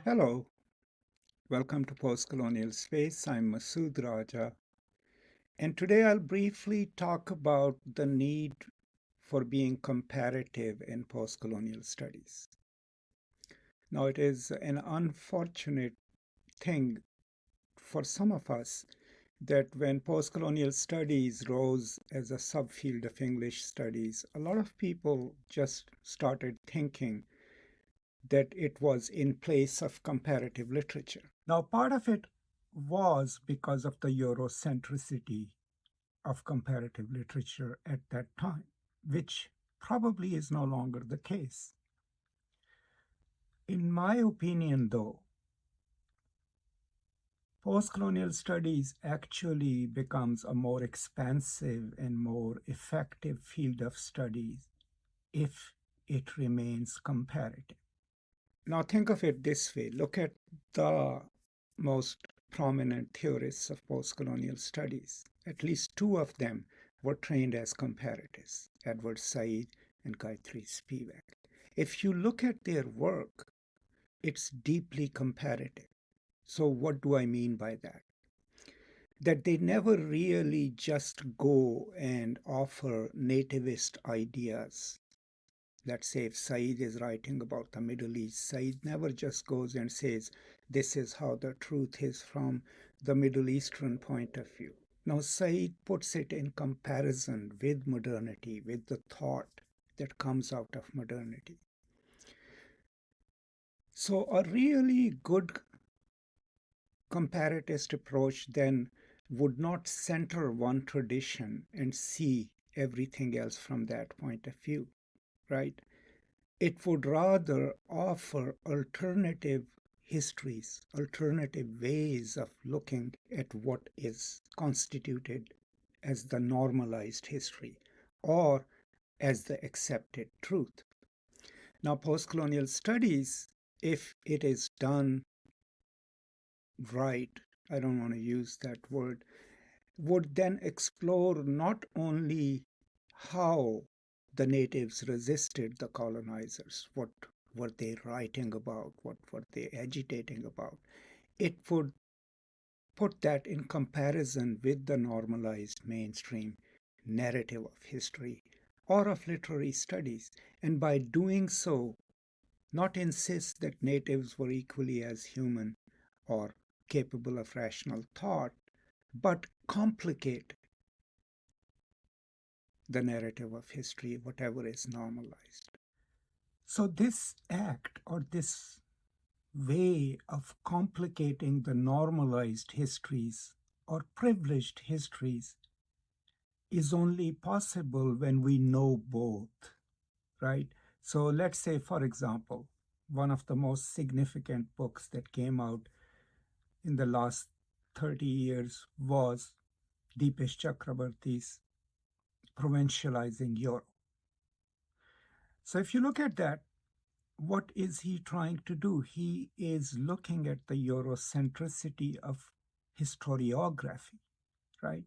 Hello, welcome to Postcolonial Space. I'm Masood Raja, and today I'll briefly talk about the need for being comparative in postcolonial studies. Now, it is an unfortunate thing for some of us that when postcolonial studies rose as a subfield of English studies, a lot of people just started thinking that it was in place of comparative literature. Now, part of it was because of the Eurocentricity of comparative literature at that time, which probably is no longer the case. In my opinion, though, postcolonial studies actually becomes a more expansive and more effective field of studies if it remains comparative. Now, think of it this way. Look at the most prominent theorists of postcolonial studies. At least two of them were trained as comparatists, Edward Said and Gayatri Spivak. If you look at their work, it's deeply comparative. So what do I mean by that? That they never really just go and offer nativist ideas. Let's say if Said is writing about the Middle East, Said never just goes and says, this is how the truth is from the Middle Eastern point of view. Now, Said puts it in comparison with modernity, with the thought that comes out of modernity. So, a really good comparatist approach then would not center one tradition and see everything else from that point of view, right? It would rather offer alternative histories, alternative ways of looking at what is constituted as the normalized history or as the accepted truth. Now, postcolonial studies, if it is done right, I don't want to use that word, would then explore not only how the natives resisted the colonizers, what were they writing about, what were they agitating about. It would put that in comparison with the normalized mainstream narrative of history or of literary studies, and by doing so, not insist that natives were equally as human or capable of rational thought, but complicate the narrative of history, whatever is normalized. So, this act or this way of complicating the normalized histories or privileged histories is only possible when we know both, right? So, let's say, for example, one of the most significant books that came out in the last 30 years was Deepesh Chakrabarty's Provincializing Europe. So if you look at that, what is he trying to do? He is looking at the Eurocentricity of historiography, right?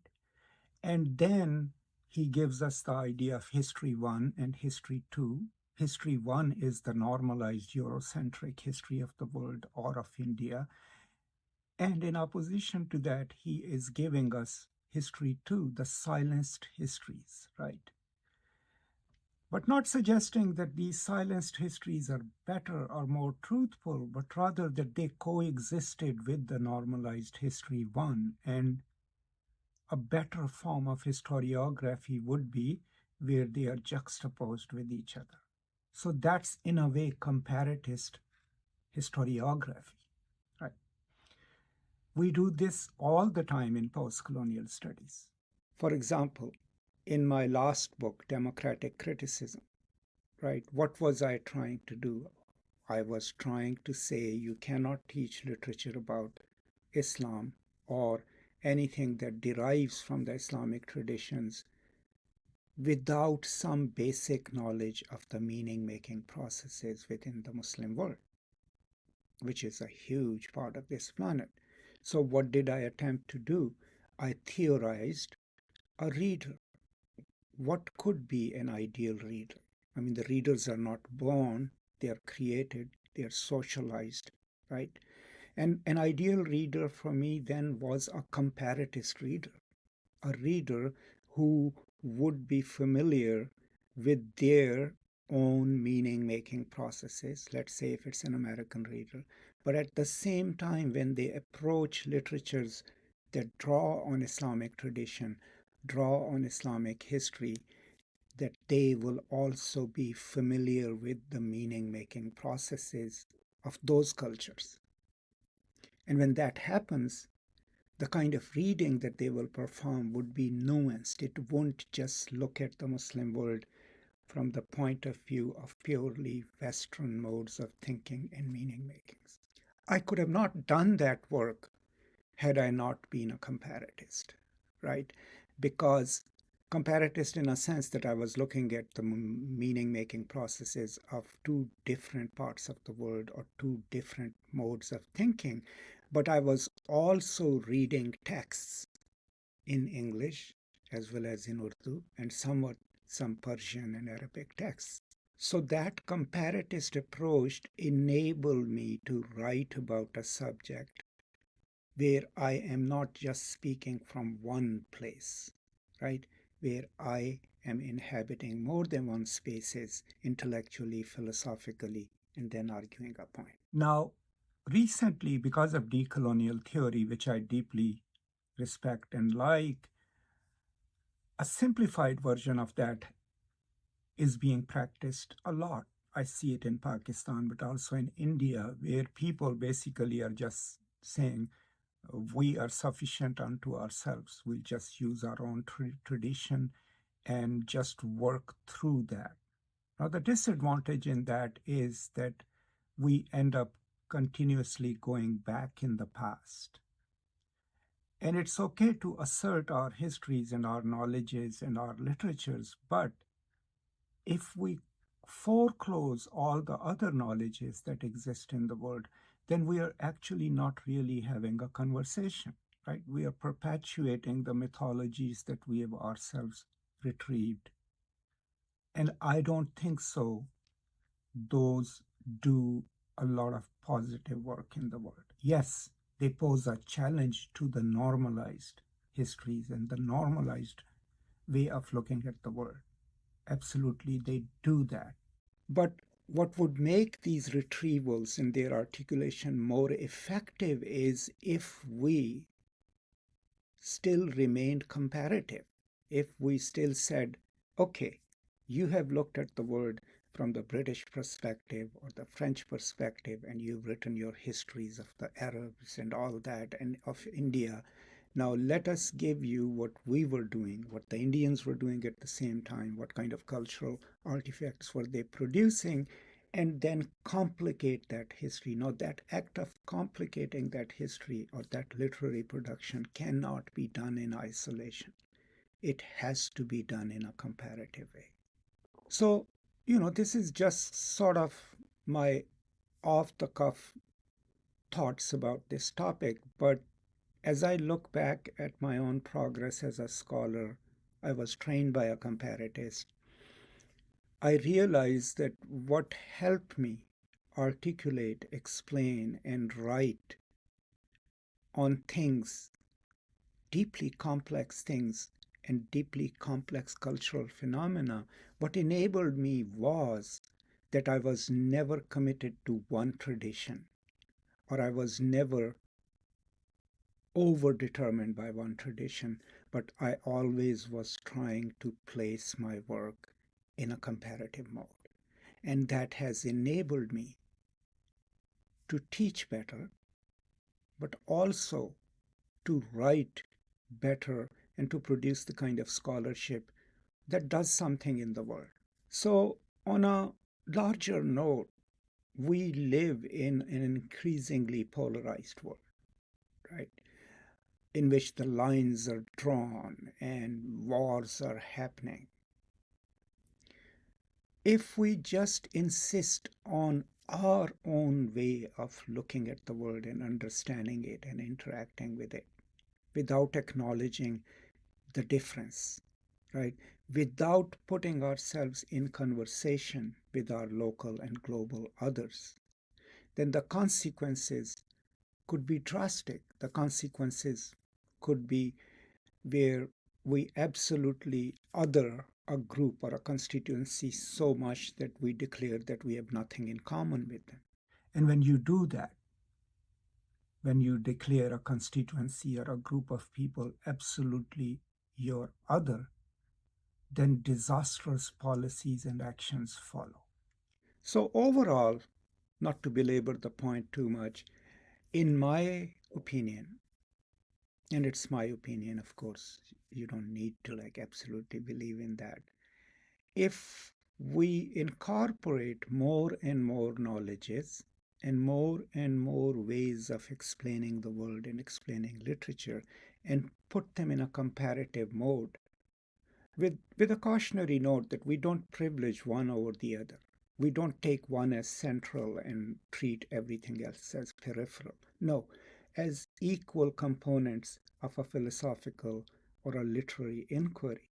And then he gives us the idea of history 1 and history 2. History 1 is the normalized Eurocentric history of the world or of India. And in opposition to that, he is giving us history 2, the silenced histories, right? But not suggesting that these silenced histories are better or more truthful, but rather that they coexisted with the normalized history 1. And a better form of historiography would be where they are juxtaposed with each other. So that's in a way comparatist historiography, right? We do this all the time in postcolonial studies. For example, in my last book, Democratic Criticism, right, what was I trying to do? I was trying to say you cannot teach literature about Islam or anything that derives from the Islamic traditions without some basic knowledge of the meaning-making processes within the Muslim world, which is a huge part of this planet. So what did I attempt to do? I theorized a reader. What could be an ideal reader? I mean, the readers are not born, they are created, they are socialized right? And an ideal reader for me then was a comparatist reader, a reader who would be familiar with their own meaning making processes, let's say if it's an American reader, but at the same time, when they approach literatures that draw on Islamic tradition, draw on Islamic history, that they will also be familiar with the meaning making processes of those cultures. And when that happens, the kind of reading that they will perform would be nuanced. It won't just look at the Muslim world from the point of view of purely Western modes of thinking and meaning makings. I could have not done that work had I not been a comparatist, right? Because comparatist in a sense that I was looking at the meaning making processes of two different parts of the world or two different modes of thinking, but I was also reading texts in English as well as in Urdu and somewhat some Persian and Arabic texts. So that comparatist approach enabled me to write about a subject where I am not just speaking from one place, right? Where I am inhabiting more than one spaces intellectually, philosophically, and then arguing a point. Now, recently, because of decolonial theory, which I deeply respect and like, a simplified version of that is being practiced a lot. I see it in Pakistan, but also in India, where people basically are just saying, we are sufficient unto ourselves. We'll just use our own tradition and just work through that. Now, the disadvantage in that is that we end up continuously going back in the past. And it's okay to assert our histories and our knowledges and our literatures, but if we foreclose all the other knowledges that exist in the world, then we are actually not really having a conversation, right? We are perpetuating the mythologies that we have ourselves retrieved. And I don't think so. Those do a lot of positive work in the world. Yes, they pose a challenge to the normalized histories and the normalized way of looking at the world. Absolutely, they do that. But what would make these retrievals and their articulation more effective is if we still remained comparative, if we still said, okay, you have looked at the world from the British perspective or the French perspective, and you've written your histories of the Arabs and all that, and of India. Now let us give you what we were doing, what the Indians were doing at the same time, what kind of cultural artifacts were they producing, and then complicate that history. Now, that act of complicating that history or that literary production cannot be done in isolation. It has to be done in a comparative way. So, this is just sort of my off the cuff thoughts about this topic, but as I look back at my own progress as a scholar, I was trained by a comparatist. I realized that what helped me articulate, explain, and write on things, deeply complex things, and deeply complex cultural phenomena, what enabled me was that I was never committed to one tradition, or I was never overdetermined by one tradition, but I always was trying to place my work in a comparative mode. And that has enabled me to teach better, but also to write better and to produce the kind of scholarship that does something in the world. So, on a larger note, we live in an increasingly polarized world, right? In which the lines are drawn and wars are happening. If we just insist on our own way of looking at the world and understanding it and interacting with it without acknowledging the difference, right? Without putting ourselves in conversation with our local and global others, then the consequences could be drastic. The consequences could be where we absolutely other a group or a constituency so much that we declare that we have nothing in common with them. And when you do that, when you declare a constituency or a group of people absolutely your other, then disastrous policies and actions follow. So, overall, not to belabor the point too much, in my opinion, and it's my opinion, of course, you don't need to like absolutely believe in that. If we incorporate more and more knowledges and more ways of explaining the world and explaining literature and put them in a comparative mode, with a cautionary note that we don't privilege one over the other. We don't take one as central and treat everything else as peripheral. No, as equal components of a philosophical or a literary inquiry.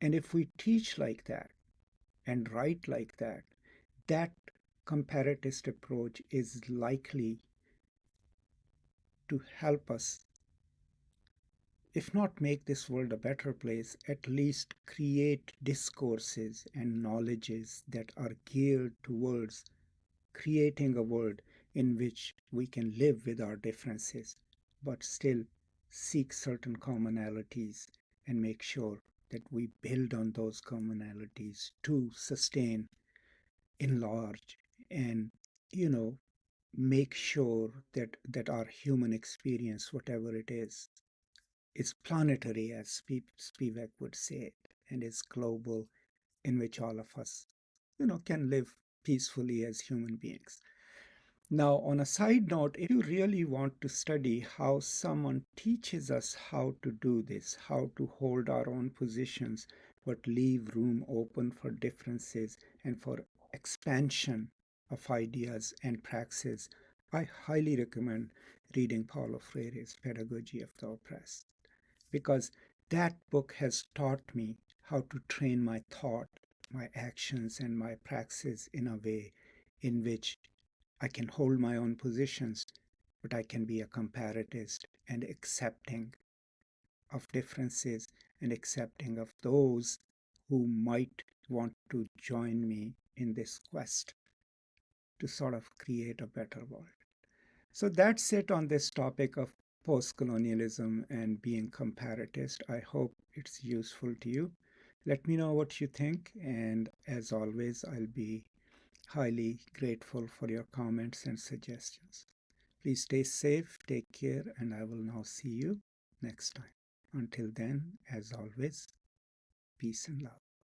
And if we teach like that and write like that, that comparatist approach is likely to help us, if not make this world a better place, at least create discourses and knowledges that are geared towards creating a world in which we can live with our differences, but still seek certain commonalities and make sure that we build on those commonalities to sustain, enlarge, and, you know, make sure that our human experience, whatever it is planetary, as Spivak would say it, and is global, in which all of us, can live peacefully as human beings. Now, on a side note, if you really want to study how someone teaches us how to do this, how to hold our own positions, but leave room open for differences and for expansion of ideas and praxis, I highly recommend reading Paulo Freire's Pedagogy of the Oppressed, because that book has taught me how to train my thought, my actions, and my praxis in a way in which I can hold my own positions, but I can be a comparatist and accepting of differences and accepting of those who might want to join me in this quest to sort of create a better world. So that's it on this topic of post-colonialism and being comparatist. I hope it's useful to you. Let me know what you think, and as always, I'll be highly grateful for your comments and suggestions. Please stay safe, take care, and I will now see you next time. Until then, as always, peace and love.